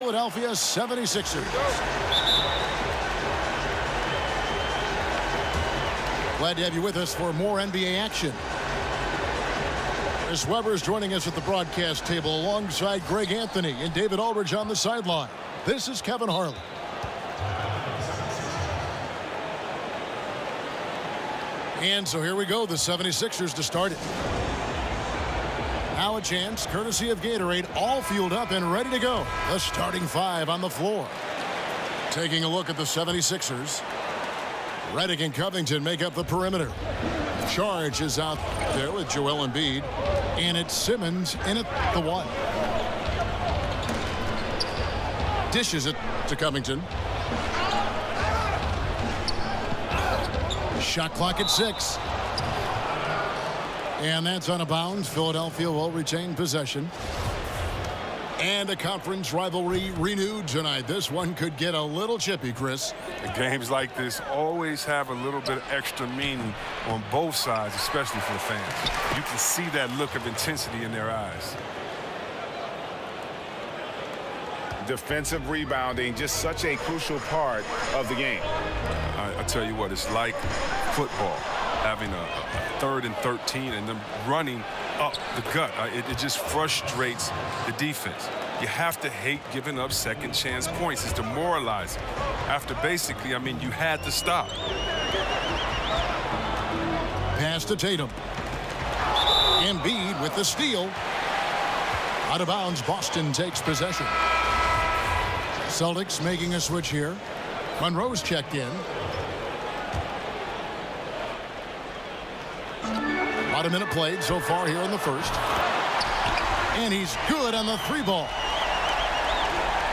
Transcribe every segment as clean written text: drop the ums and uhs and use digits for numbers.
Philadelphia 76ers. Glad to have you with us for more NBA action. Chris Webber is joining us at the broadcast table alongside Greg Anthony and David Aldridge on the sideline. This is Kevin Harlan. And so here we go, the 76ers to start it. Now a chance, courtesy of Gatorade, all fueled up and ready to go. The starting five on the floor. Taking a look at the 76ers. Redick and Covington make up the perimeter. Charge is out there with Joel Embiid. And it's Simmons in at the one. Dishes it to Covington. Shot clock at 6. And that's out of bounds. Philadelphia will retain possession. And a conference rivalry renewed tonight. This one could get a little chippy, Chris. Games like this always have a little bit of extra meaning on both sides, especially for the fans. You can see that look of intensity in their eyes. Defensive rebounding, just such a crucial part of the game. I tell you what, it's like football, having a 3rd and 13 and them running up the gut. It just frustrates the defense. You have to hate giving up second chance points. It's demoralizing. After basically, you had to stop. Pass to Tatum. Embiid with the steal. Out of bounds, Boston takes possession. Celtics making a switch here. Monroe's checked in. About a minute played so far here in the first. And he's good on the 3-ball.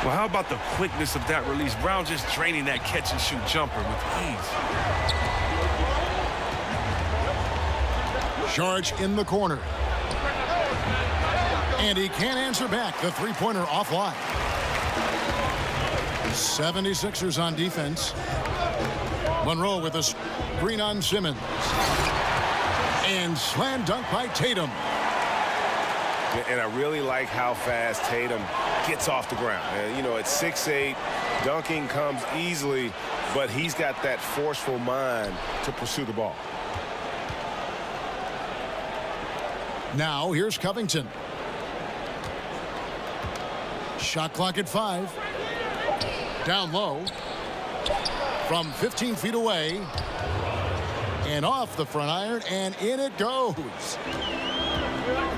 Well, how about the quickness of that release? Brown just draining that catch-and-shoot jumper with ease. Charge in the corner. And he can't answer back. The three-pointer offline. 76ers on defense. Monroe with a screen on Simmons. And slam dunk by Tatum. And I really like how fast Tatum gets off the ground. At 6'8", dunking comes easily, but he's got that forceful mind to pursue the ball. Now here's Covington. Shot clock at 5. Down low. From 15 feet away. And off the front iron, and in it goes.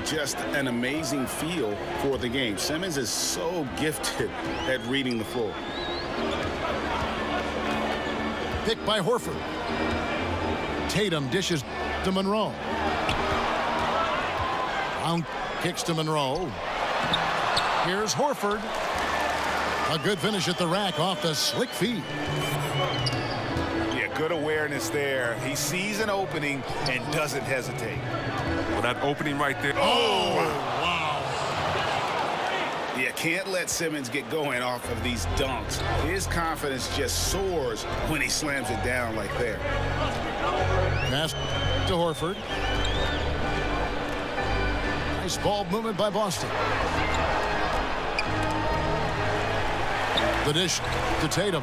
Just an amazing feel for the game. Simmons is so gifted at reading the floor. Picked by Horford. Tatum dishes to Monroe. Brown kicks to Monroe. Here's Horford. A good finish at the rack off the slick feed. Good awareness there. He sees an opening and doesn't hesitate. Well, that opening right there. Oh, wow. You can't let Simmons get going off of these dunks. His confidence just soars when he slams it down like that. Pass to Horford. Nice ball movement by Boston. The dish to Tatum.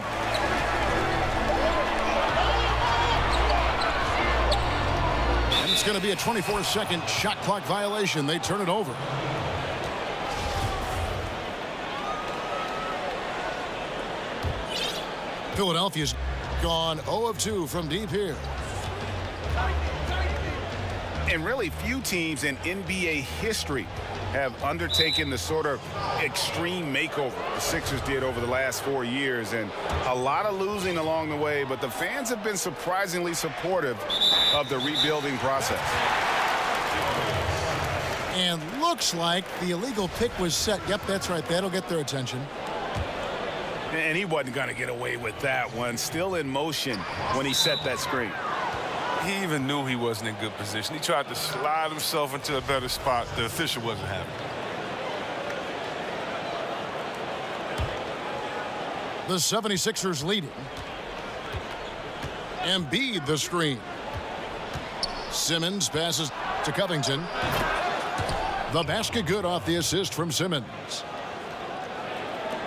It's going to be a 24-second shot clock violation. They turn it over. Philadelphia's gone 0 of 2 from deep here. And really few teams in NBA history have undertaken the sort of extreme makeover the Sixers did over the last 4 years, and a lot of losing along the way, but the fans have been surprisingly supportive of the rebuilding process. And looks like the illegal pick was set. Yep, that's right. That'll get their attention. And he wasn't going to get away with that one. Still in motion when he set that screen. He even knew he wasn't in good position. He tried to slide himself into a better spot. The official wasn't having it. The 76ers leading. Embiid the screen. Simmons passes to Covington. The basket good off the assist from Simmons.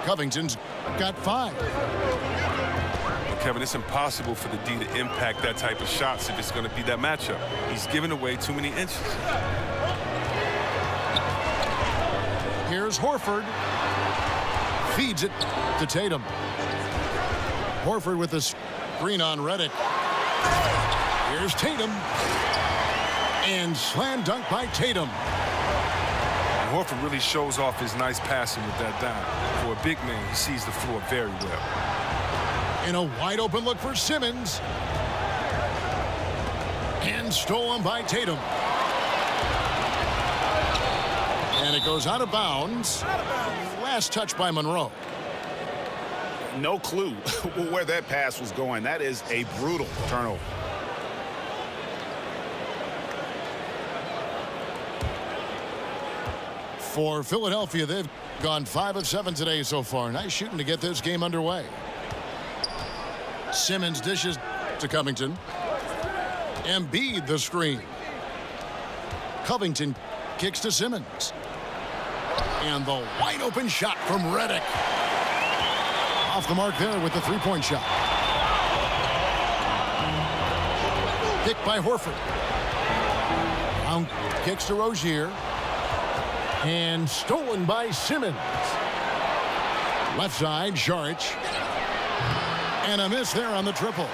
Covington's got 5. Kevin, it's impossible for the D to impact that type of shots if it's going to be that matchup. He's giving away too many inches. Here's Horford. Feeds it to Tatum. Horford with the screen on Redick. Here's Tatum. And slam dunk by Tatum. And Horford really shows off his nice passing with that dime. For a big man, he sees the floor very well. In a wide open look for Simmons. And stolen by Tatum. And it goes out of bounds. Last touch by Monroe. No clue where that pass was going. That is a brutal turnover. For Philadelphia, they've gone 5 of 7 today so far. Nice shooting to get this game underway. Simmons dishes to Covington. Embiid the screen. Covington kicks to Simmons. And the wide open shot from Redick. Off the mark there with the three-point shot. Picked by Horford. Brown kicks to Rozier. And stolen by Simmons. Left side, Saric. And a miss there on the triple.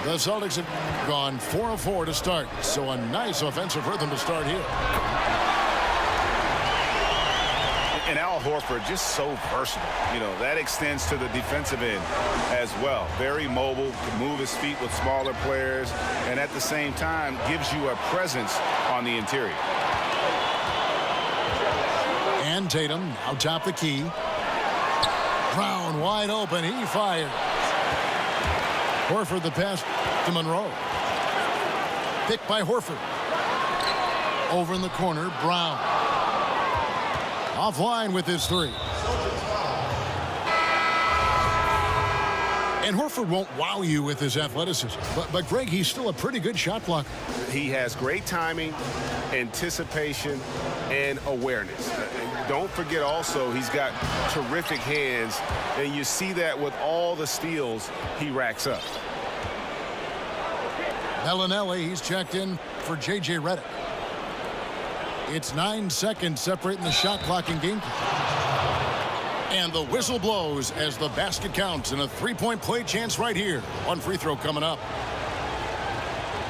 The Celtics have gone 4 of 4 to start. So a nice offensive rhythm to start here. And Al Horford just so versatile. You know, that extends to the defensive end as well. Very mobile, can move his feet with smaller players, and at the same time gives you a presence on the interior. And Tatum now top the key. Brown wide open. He fires. Horford the pass to Monroe. Picked by Horford. Over in the corner, Brown. Offline with his 3. And Horford won't wow you with his athleticism. But Greg, he's still a pretty good shot blocker. He has great timing, anticipation, and awareness. Don't forget also he's got terrific hands, and you see that with all the steals he racks up. Bellinelli, he's checked in for J.J. Redick. It's 9 seconds separating the shot clock and game clock. And the whistle blows as the basket counts and a three-point play chance right here. One free throw coming up.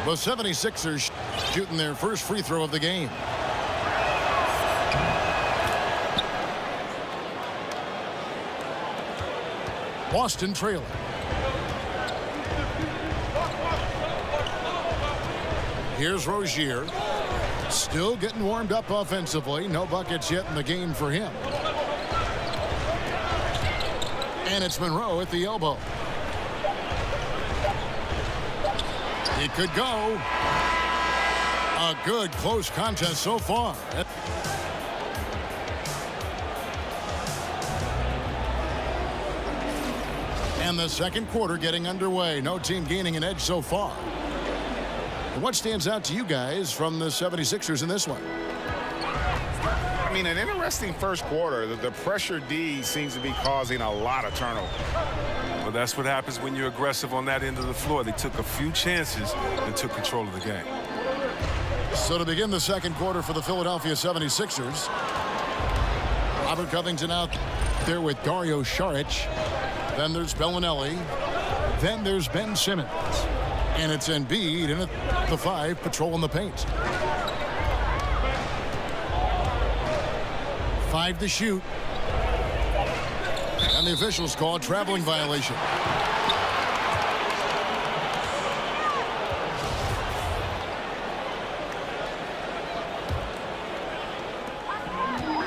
The 76ers shooting their first free throw of the game. Boston trailing. Here's Rozier. Still getting warmed up offensively. No buckets yet in the game for him. And it's Monroe at the elbow. It could go. A good close contest so far. And the second quarter getting underway. No team gaining an edge so far. And what stands out to you guys from the 76ers in this one? I mean, an interesting first quarter. The pressure D seems to be causing a lot of turnover. Well, that's what happens when you're aggressive on that end of the floor. They took a few chances and took control of the game. So to begin the second quarter for the Philadelphia 76ers, Robert Covington out there with Dario Saric. Then there's Bellinelli. Then there's Ben Simmons. And it's Embiid in at the 5, patrolling the paint. 5 to shoot. And the officials call a traveling violation.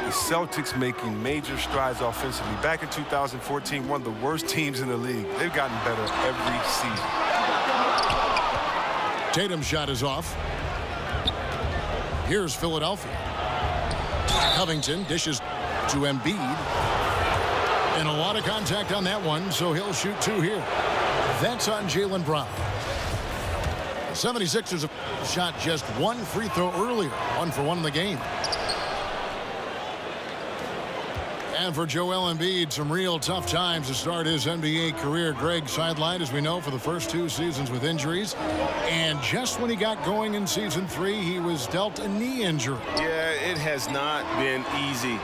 The Celtics making major strides offensively. Back in 2014, one of the worst teams in the league. They've gotten better every season. Tatum's shot is off. Here's Philadelphia. Covington dishes to Embiid. And a lot of contact on that one, so he'll shoot 2 here. That's on Jaylen Brown. The 76ers have shot just 1 free throw earlier. 1 for 1 in the game. And for Joel Embiid, some real tough times to start his NBA career. Greg sidelined, as we know, for the first 2 seasons with injuries. And just when he got going in season 3, he was dealt a knee injury. Yeah, it has not been easy.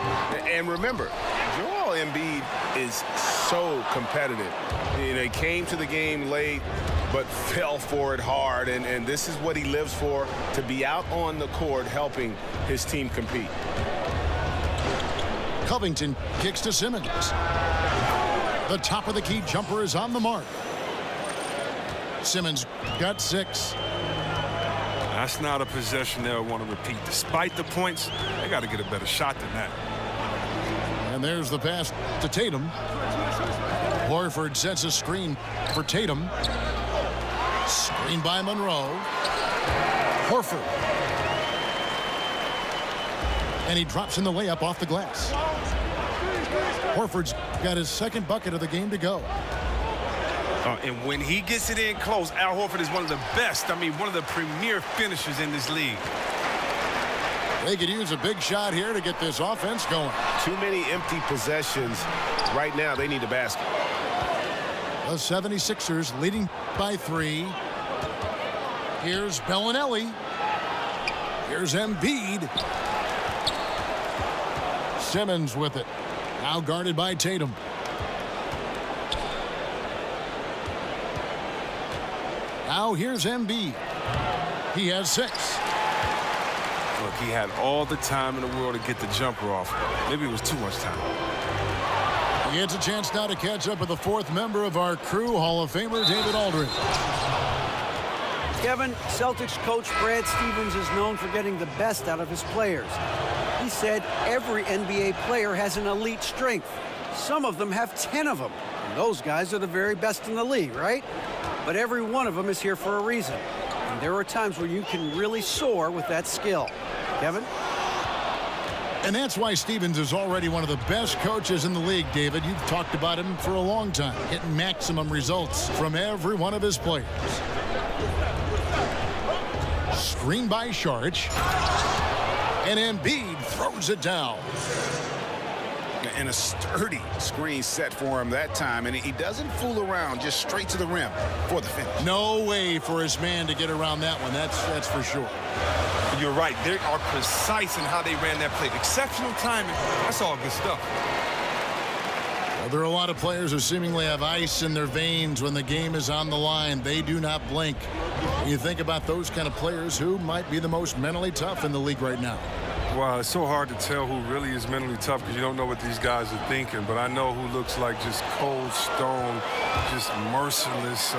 And remember, Joel Embiid is so competitive. You know, he came to the game late, but fell for it hard. And this is what he lives for, to be out on the court helping his team compete. Covington kicks to Simmons. The top of the key jumper is on the mark. Simmons got 6. That's not a possession they'll want to repeat. Despite the points, they got to get a better shot than that. And there's the pass to Tatum. Horford sets a screen for Tatum. Screen by Monroe. Horford. And he drops in the layup off the glass. Horford's got his 2nd bucket of the game to go. And when he gets it in close, Al Horford is one of the best. I mean, one of the premier finishers in this league. They could use a big shot here to get this offense going. Too many empty possessions. Right now, they need a basket. The 76ers leading by 3. Here's Bellinelli. Here's Embiid. Simmons with it. Now guarded by Tatum. Now here's Embiid. He has 6. Look, he had all the time in the world to get the jumper off. Maybe it was too much time. He gets a chance now to catch up with the 4th member of our crew, Hall of Famer David Aldridge. Kevin, Celtics coach Brad Stevens is known for getting the best out of his players. He said every NBA player has an elite strength. Some of them have 10 of them. And those guys are the very best in the league, right? But every one of them is here for a reason. And there are times where you can really soar with that skill. Kevin? And that's why Stevens is already one of the best coaches in the league, David. You've talked about him for a long time, getting maximum results from every one of his players. Screen by Saric. And Embiid throws it down. And a sturdy screen set for him that time, and he doesn't fool around, just straight to the rim for the finish. No way for his man to get around that one. That's for sure. You're right. They are precise in how they ran that play. Exceptional timing. That's all good stuff. Well, there are a lot of players who seemingly have ice in their veins when the game is on the line. They do not blink. You think about those kind of players, who might be the most mentally tough in the league right now? Well, it's so hard to tell who really is mentally tough because you don't know what these guys are thinking. But I know who looks like just cold stone, just merciless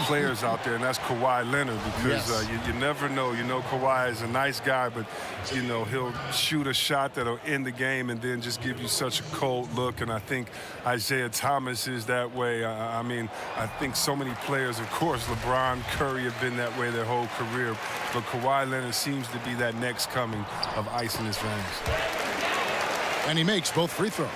players out there, and that's Kawhi Leonard, because Yes. you never know. You know, Kawhi is a nice guy, but, you know, he'll shoot a shot that'll end the game and then just give you such a cold look. And I think Isaiah Thomas is that way. I mean, I think so many players, of course, LeBron, Curry have been that way their whole career. But Kawhi Leonard seems to be that next coming of ice in his veins. And he makes both free throws.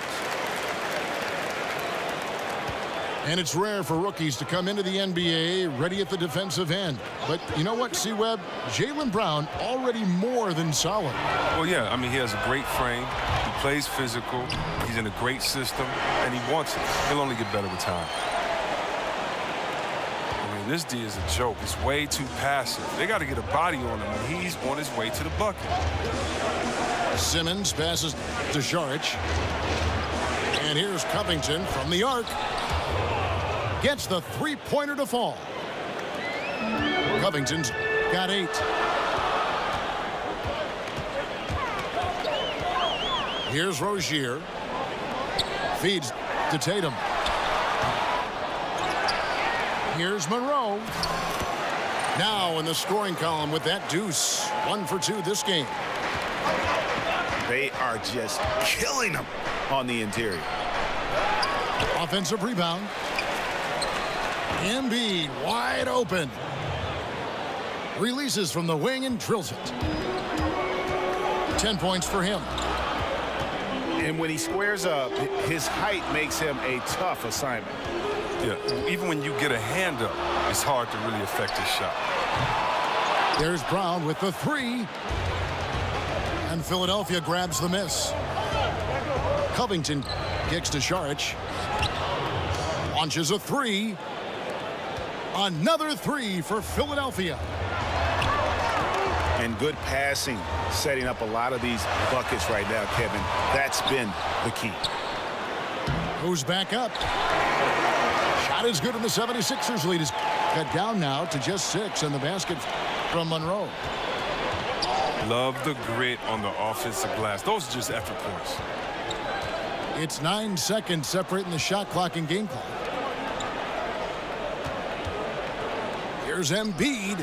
And it's rare for rookies to come into the NBA ready at the defensive end. But you know what, C-Web? Jaylen Brown already more than solid. Well, yeah, I mean, he has a great frame. He plays physical. He's in a great system, and he wants it. He'll only get better with time. I mean, this D is a joke. It's way too passive. They got to get a body on him, and he's on his way to the bucket. Simmons passes to Saric. And here's Covington from the arc. Gets the three-pointer to fall. Covington's got 8. Here's Rozier. Feeds to Tatum. Here's Monroe. Now in the scoring column with that deuce. 1 for 2 this game. They are just killing them on the interior. Offensive rebound. Embiid wide open. Releases from the wing and drills it. 10 points for him. And when he squares up, his height makes him a tough assignment. Yeah, even when you get a hand up, it's hard to really affect his shot. There's Brown with the 3. And Philadelphia grabs the miss. Covington kicks to Saric. Launches a three. Another three for Philadelphia. And good passing, setting up a lot of these buckets right now, Kevin. That's been the key. Goes back up. Shot is good, and the 76ers lead is cut down now to just 6, and the basket from Monroe. Love the grit on the offensive glass. Those are just effort points. It's 9 seconds separating the shot clock and game clock. Here's Embiid.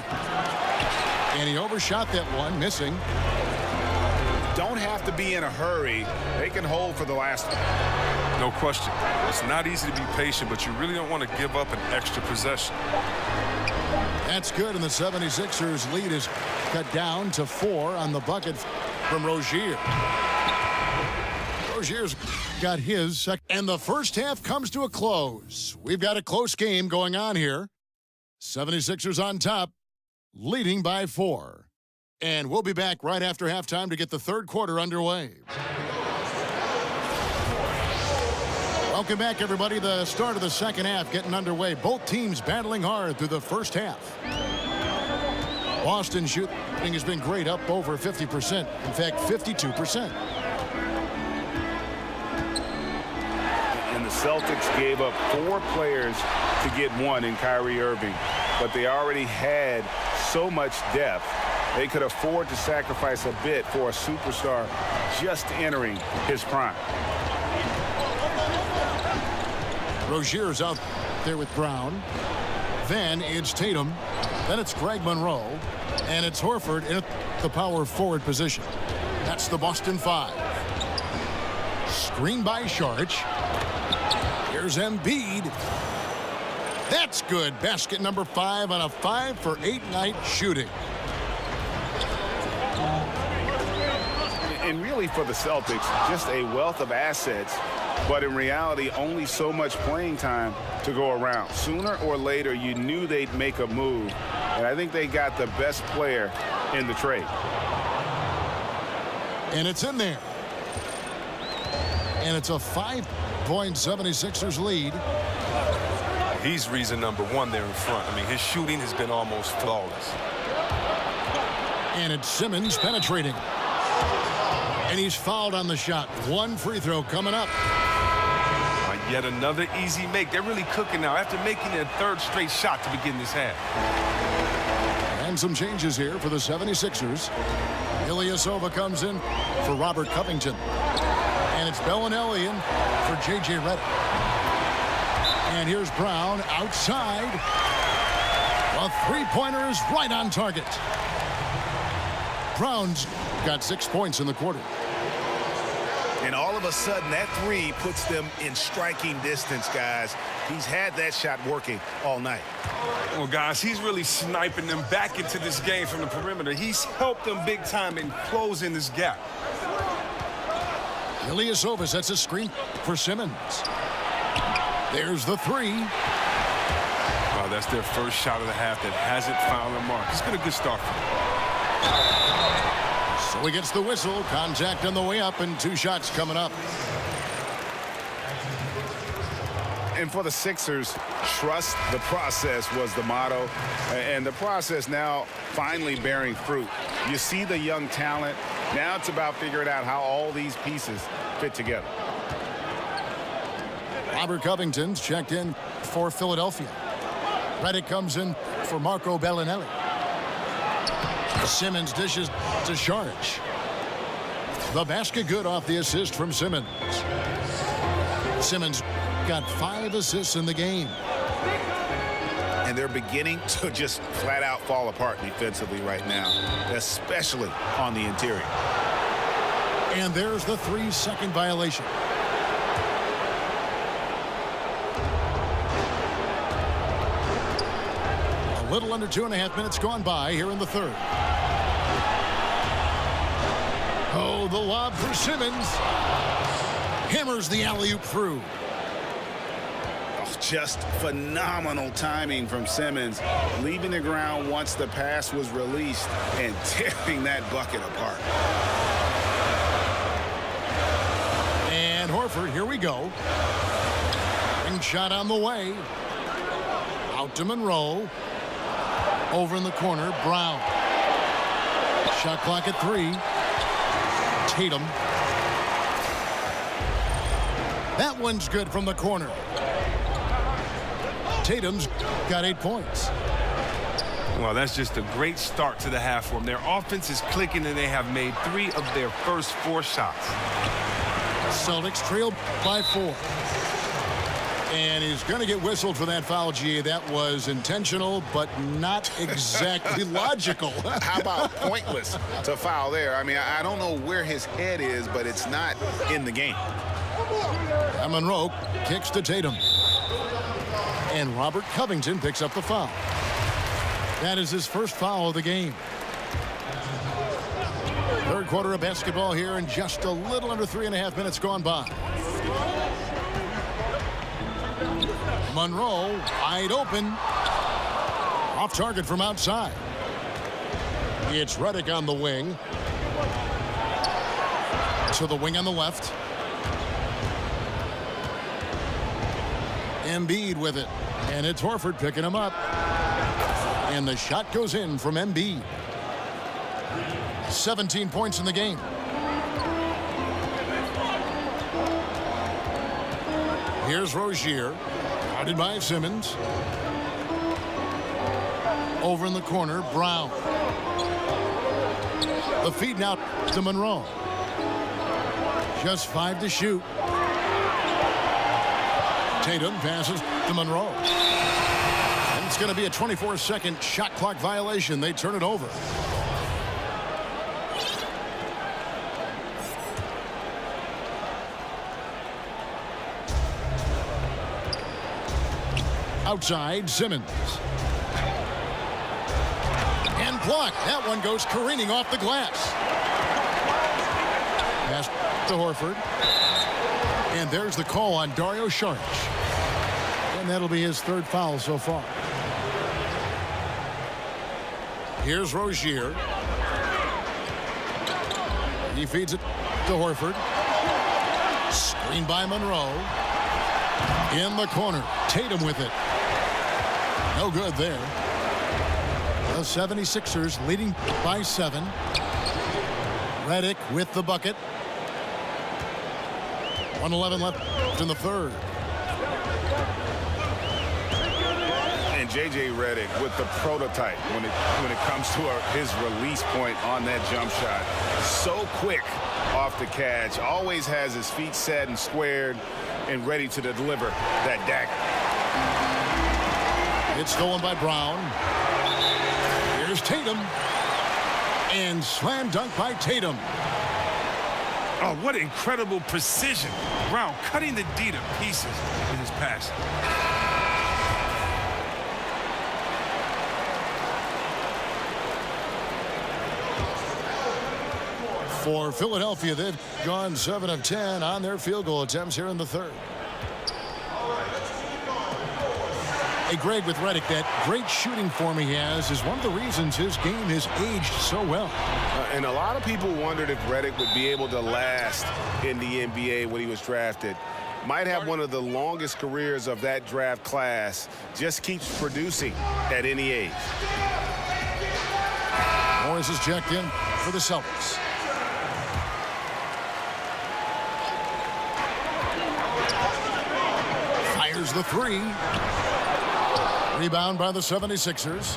And he overshot that one, missing. Don't have to be in a hurry. They can hold for the last one. No question. It's not easy to be patient, but you really don't want to give up an extra possession. That's good, and the 76ers lead is cut down to 4 on the bucket from Rozier. Rozier's got his second, and the first half comes to a close. We've got a close game going on here. 76ers on top, leading by 4. And we'll be back right after halftime to get the third quarter underway. Welcome back, everybody. The start of the second half getting underway. Both teams battling hard through the first half. Boston shooting has been great, up over 50%. In fact, 52%. And the Celtics gave up 4 players to get 1 in Kyrie Irving. But they already had so much depth, they could afford to sacrifice a bit for a superstar just entering his prime. Rozier's out there with Brown. Then it's Tatum. Then it's Greg Monroe. And it's Horford in the power forward position. That's the Boston 5. Screen by Saric. Here's Embiid. That's good. Basket number 5 on a 5-for-8 night shooting. And really for the Celtics, just a wealth of assets, but in reality, only so much playing time to go around. Sooner or later, you knew they'd make a move, and I think they got the best player in the trade. And it's in there. And it's a 5-point 76ers lead. He's reason number 1 there in front. I mean, his shooting has been almost flawless. And it's Simmons penetrating. And he's fouled on the shot. 1 free throw coming up. Yet another easy make. They're really cooking now after making their 3rd straight shot to begin this half. And some changes here for the 76ers. Ilyasova comes in for Robert Covington. And it's Bellinelli in for J.J. Redick. And here's Brown outside. A three-pointer is right on target. Brown's got 6 points in the quarter. And all of a sudden, that three puts them in striking distance, guys. He's had that shot working all night. Well, guys, he's really sniping them back into this game from the perimeter. He's helped them big time in closing this gap. Ilyasova sets a screen for Simmons. There's the 3. Wow, that's their first shot of the half that hasn't found a mark. It's been a good start for them. So he gets the whistle. Contact on the way up, and 2 shots coming up. And for the Sixers, trust the process was the motto. And the process now finally bearing fruit. You see the young talent. Now it's about figuring out how all these pieces fit together. Robert Covington's checked in for Philadelphia. Redick comes in for Marco Bellinelli. Simmons dishes to Saric. The basket good off the assist from Simmons. Simmons got 5 assists in the game. And they're beginning to just flat out fall apart defensively right now, especially on the interior. And there's the 3-second violation. A little under 2.5 minutes gone by here in the third. Oh, the lob for Simmons. Hammers the alley-oop through. Just phenomenal timing from Simmons, leaving the ground once the pass was released and tearing that bucket apart. And Horford. Here we go. Ring shot on the way. Out to Monroe. Over in the corner, Brown. Shot clock at 3. Tatum. That one's good from the corner. Tatum's got 8 points. Well, that's just a great start to the half for them. Their offense is clicking, and they have made 3 of their first 4 shots. Celtics trail by 4. And he's going to get whistled for that foul, G. That was intentional, but not exactly logical. How about pointless to foul there? I mean, I don't know where his head is, but it's not in the game. And Monroe kicks to Tatum. And Robert Covington picks up the foul. That is his first foul of the game. Third quarter of basketball here, and just a little under 3.5 minutes gone by. Monroe wide open. Off target from outside. It's Redick on the wing. To the wing on the left. Embiid with it. And it's Horford picking him up. And the shot goes in from Embiid. 17 points in the game. Here's Rozier. Guarded by Simmons. Over in the corner, Brown. The feed now to Monroe. Just 5 to shoot. Tatum passes to Monroe. And it's going to be a 24-second shot clock violation. They turn it over. Outside, Simmons. And blocked. That one goes careening off the glass. Pass to Horford. And there's the call on Dario Saric. And that'll be his 3rd foul so far. Here's Rozier. He feeds it to Horford. Screen by Monroe. In the corner. Tatum with it. No good there. The 76ers leading by 7. Redick with the bucket. 1:11 left in the 3rd. And J.J. Redick with the prototype when it comes to his release point on that jump shot. So quick off the catch. Always has his feet set and squared and ready to deliver that dagger. It's stolen by Brown. Here's Tatum. And slam dunk by Tatum. Oh, what incredible precision. Brown cutting the D to pieces in his pass. For Philadelphia, they've gone 7 of 10 on their field goal attempts here in the 3rd. Hey, Greg, with Redick, that great shooting form he has is one of the reasons his game has aged so well. And a lot of people wondered if Redick would be able to last in the NBA when he was drafted. Might have one of the longest careers of that draft class. Just keeps producing at any age. Morris is checked in for the Celtics. Fires the 3. Rebound by the 76ers.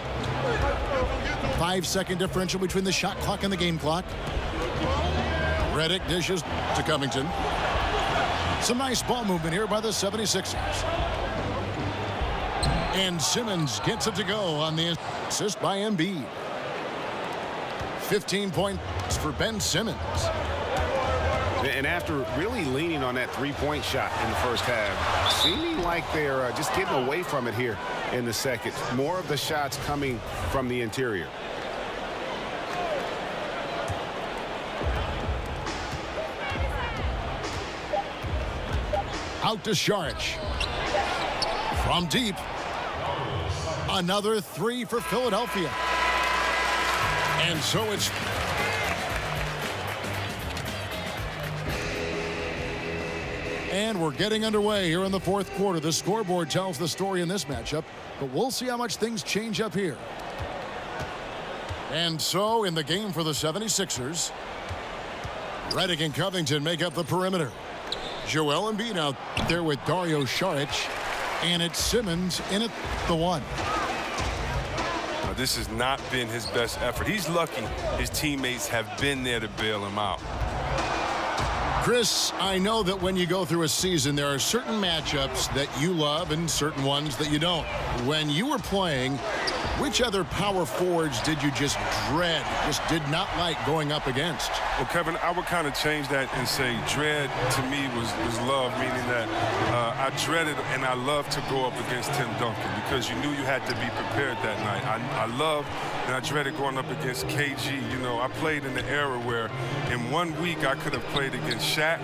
5-second differential between the shot clock and the game clock. Redick dishes to Covington. Some nice ball movement here by the 76ers. And Simmons gets it to go on the assist by Embiid. 15 points for Ben Simmons. And after really leaning on that 3-point shot in the first half, seeming like they're just getting away from it here in the second. More of the shots coming from the interior. Out to Saric. From deep. Another 3 for Philadelphia. And so it's And we're getting underway here in the fourth quarter. The scoreboard tells the story in this matchup, but we'll see how much things change up here. And so in the game for the 76ers, Redick and Covington make up the perimeter. Joel Embiid out there with Dario Saric, and it's Simmons in at the one. This has not been his best effort. He's lucky his teammates have been there to bail him out. Chris, I know that when you go through a season, there are certain matchups that you love and certain ones that you don't. When you were playing, which other power forwards did you just dread, just did not like going up against? Well, Kevin, I would kind of change that and say dread to me was love, meaning that I dreaded and I loved to go up against Tim Duncan because you knew you had to be prepared that night. I loved and I dreaded going up against KG. You know, I played in the era where in 1 week I could have played against Shaq,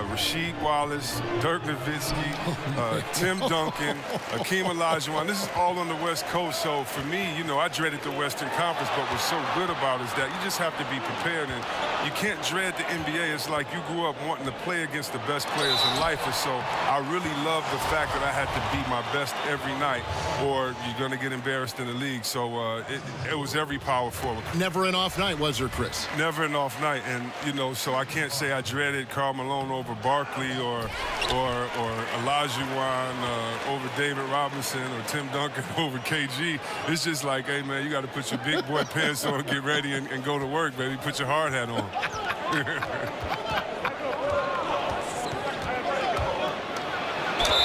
Rasheed Wallace, Dirk Nowitzki, Tim Duncan, Hakeem Olajuwon. This is all on the West Coast. So for me, you know, I dreaded the Western Conference, but what's so good about it is that you just have to be prepared, and you can't dread the NBA. It's like you grew up wanting to play against the best players in life, and so I really love the fact that I had to be my best every night, or you're going to get embarrassed in the league. So it was every power forward. Never an off night, was there, Chris? Never an off night, and you know, so I can't say I dreaded Karl Malone over Barkley or Olajuwon over David Robinson or Tim Duncan over KG. It's just like, hey man, you got to put your big boy pants on, get ready, and go to work, baby. Put your hard hat on.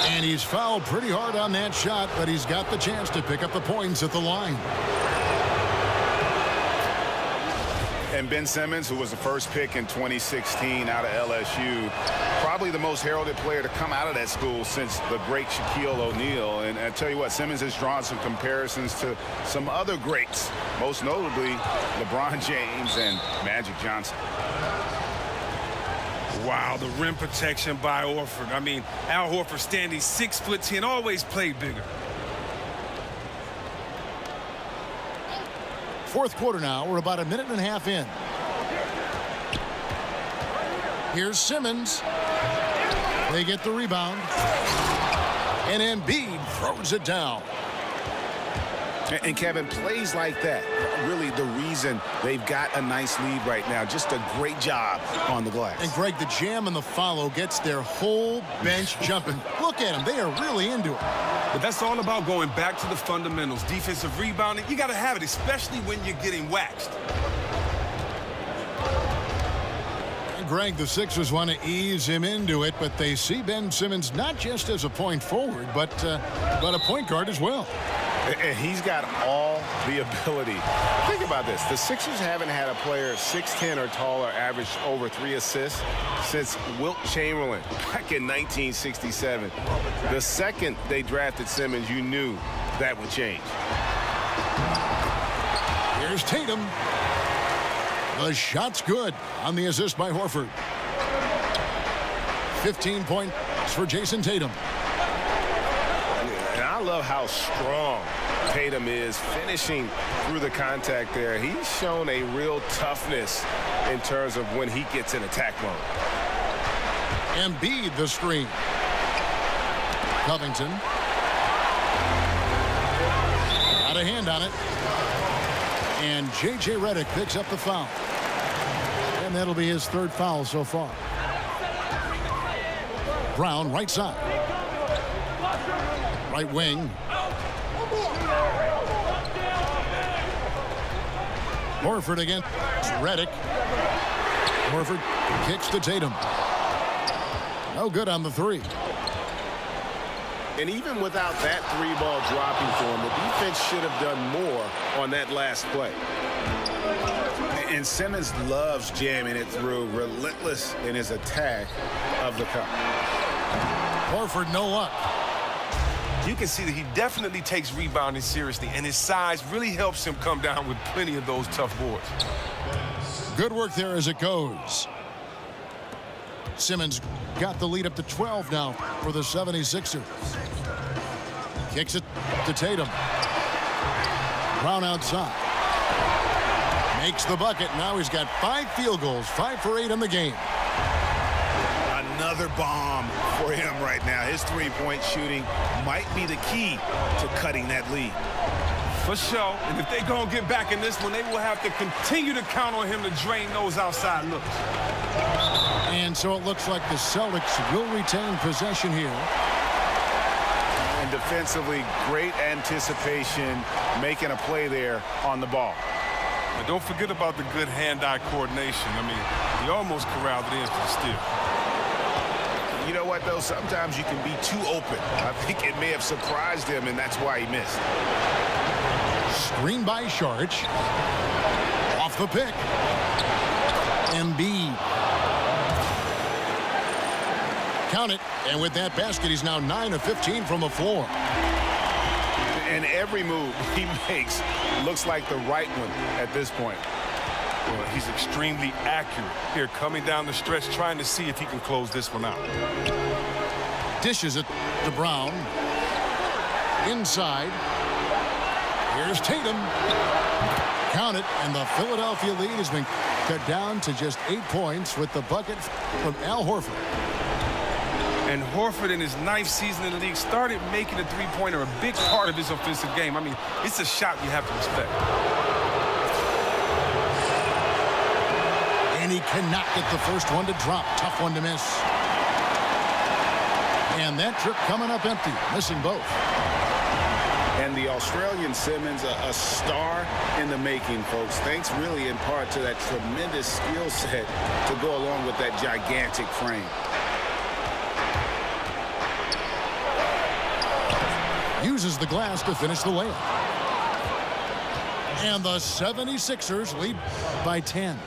And he's fouled pretty hard on that shot, but he's got the chance to pick up the points at the line. And Ben Simmons, who was the first pick in 2016 out of LSU, probably the most heralded player to come out of that school since the great Shaquille O'Neal. And I tell you what, Simmons has drawn some comparisons to some other greats, most notably LeBron James and Magic Johnson. Wow, the rim protection by Horford. I mean, Al Horford standing 6'10", always played bigger. Fourth quarter now. We're about a minute and a half in. Here's Simmons. They get the rebound. And Embiid throws it down. And Kevin, plays like that, really the reason they've got a nice lead right now. Just a great job on the glass. And Greg, the jam and the follow gets their whole bench jumping. Look at them. They are really into it. But that's all about going back to the fundamentals. Defensive rebounding, you got to have it, especially when you're getting waxed. And Greg, the Sixers want to ease him into it, but they see Ben Simmons not just as a point forward, but a point guard as well. And he's got all the ability. Think about this. The Sixers haven't had a player 6'10" or taller average over 3 assists since Wilt Chamberlain back in 1967. The second they drafted Simmons, you knew that would change. Here's Tatum. The shot's good on the assist by Horford. 15 points for Jason Tatum. And I love how strong Tatum is finishing through the contact there. He's shown a real toughness in terms of when he gets in attack mode. Embiid the screen. Covington. Got a hand on it. And J.J. Redick picks up the foul. And that'll be his third foul so far. Brown, right side. Right wing. Horford against Redick. Horford kicks to Tatum. No good on the three. And even without that three ball dropping for him, the defense should have done more on that last play. And Simmons loves jamming it through, relentless in his attack of the cup. Horford, no luck. You can see that he definitely takes rebounding seriously, and his size really helps him come down with plenty of those tough boards. Good work there as it goes. Simmons got the lead up to 12 now for the 76ers. Kicks it to Tatum. Brown outside. Makes the bucket. Now he's got 5 field goals, 5 for 8 in the game. another bomb for him right now. His three-point shooting might be the key to cutting that lead. For sure. And if they're going to get back in this one, they will have to continue to count on him to drain those outside looks. And so it looks like the Celtics will retain possession here. And defensively, great anticipation, making a play there on the ball. But don't forget about the good hand-eye coordination. I mean, he almost corralled it in for the steal. You know what, though? Sometimes you can be too open. I think it may have surprised him, and that's why he missed. Screen by Saric. Off the pick. Embiid. Count it. And with that basket, he's now 9 of 15 from the floor. And every move he makes looks like the right one at this point. Well, he's extremely accurate here, coming down the stretch, trying to see if he can close this one out. Dishes it to Brown. Inside. Here's Tatum. Count it, and the Philadelphia lead has been cut down to just 8 points with the bucket from Al Horford. And Horford, in his 9th season in the league, started making the three-pointer a big part of his offensive game. I mean, it's a shot you have to respect. And he cannot get the first one to drop. Tough one to miss. And that trip coming up empty, missing both. And the Australian Simmons, a star in the making, folks. Thanks really in part to that tremendous skill set to go along with that gigantic frame. Uses the glass to finish the layup. And the 76ers lead by 10.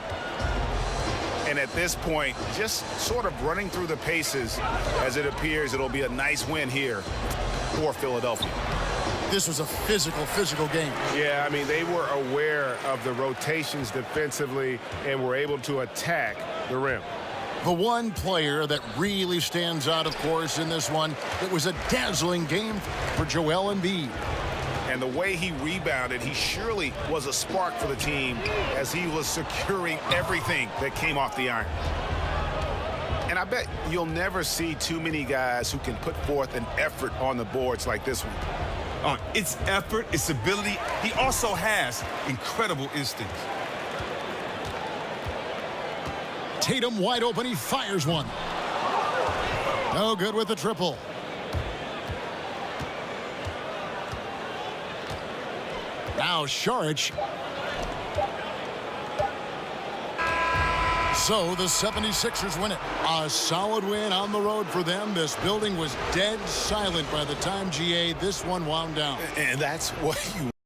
And at this point, just sort of running through the paces as it appears it'll be a nice win here for Philadelphia. This was a physical game. Yeah, I mean, they were aware of the rotations defensively and were able to attack the rim. The one player that really stands out, of course, in this one, it was a dazzling game for Joel Embiid. And the way he rebounded, he surely was a spark for the team as he was securing everything that came off the iron. And I bet you'll never see too many guys who can put forth an effort on the boards like this one. It's effort, it's ability. He also has incredible instincts. Tatum wide open. He fires one. No good with the triple. Now Saric. So the 76ers win it. A solid win on the road for them. This building was dead silent by the time, GA, this one wound down. And that's what you